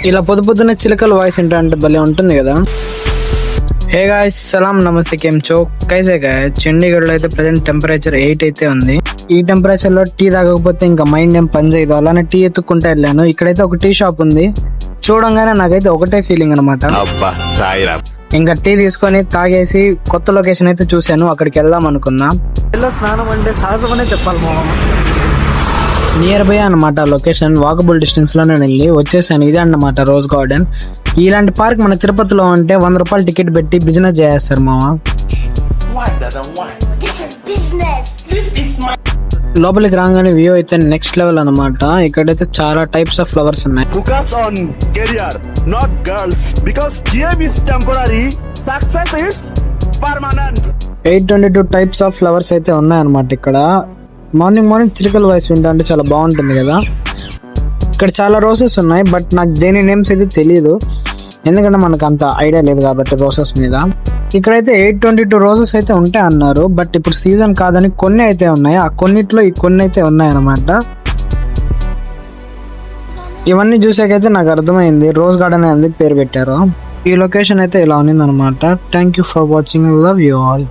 ఇలా పొద్దున్నే చిలకల వాయిస్ ఏంటంటే భలే ఉంటుంది కదా. హే గాయ్స్, సలాం నమస్తే, కేమ్ చో కైసే గాయ్. చండీగఢ్ లో అయితే ప్రెసెంట్ టెంపరేచర్ 8 అయితే ఉంది. ఈ టెంపరేచర్ లో టీ తాగకపోతే ఇంకా మైండ్ ఏం పని చేయదు. అలానే టీ ఎత్తుక్కుంటే వెళ్ళాను. ఇక్కడైతే ఒక టీ షాప్ ఉంది. చూడంగానే నాకైతే ఒకటే ఫీలింగ్ అనమాట. ఇంకా టీ తీసుకొని తాగేసి కొత్త లొకేషన్ అయితే చూశాను, అక్కడికి వెళ్దాం అనుకున్నా. స్నానం అంటే సహజమనే చెప్పాలి మామ. నియర్ బై అనమాట లొకేషన్, వాకబుల్ డిస్టెన్స్ లో నేను వెళ్ళి వచ్చేసాను. ఇదే అన్నమాట రోజ్ గార్డెన్. ఇలాంటి పార్క్ మన తిరుపతిలో ఉంటే 100 రూపాయలు టికెట్ పెట్టి బిజినెస్ చేస్తారు మామ. లోపలికి రాగానే వ్యూ అయితే నెక్స్ట్ లెవెల్ అనమాట. ఇక్కడైతే చాలా టైప్స్ ఆఫ్ ఫ్లవర్స్ ఉన్నాయి. Focus on career, not girls, because GM is temporary, success is permanent. 822 types of flowers అయితే ఉన్నాయన్నమాట ఇక్కడ. మార్నింగ్ చిలుకల వాయిస్ వింటే చాలా బాగుంటుంది కదా. ఇక్కడ చాలా రోజెస్ ఉన్నాయి, బట్ నాకు దేని నేమ్స్ అయితే తెలియదు, ఎందుకంటే మనకు అంత ఐడియా లేదు కాబట్టి రోజెస్ మీద. ఇక్కడైతే 822 రోజెస్ అయితే ఉంటాయి అన్నారు, బట్ ఇప్పుడు సీజన్ కాదని కొన్ని అయితే ఉన్నాయి. ఆ కొన్నిట్లో ఈ కొన్ని అయితే ఉన్నాయన్నమాట. ఇవన్నీ చూసాకైతే నాకు అర్థమైంది రోజ్ గార్డెన్ ఎందుకు పేరు పెట్టారు. ఈ లొకేషన్ అయితే ఇలా ఉంది అనమాట. Thank you for watching, love you all.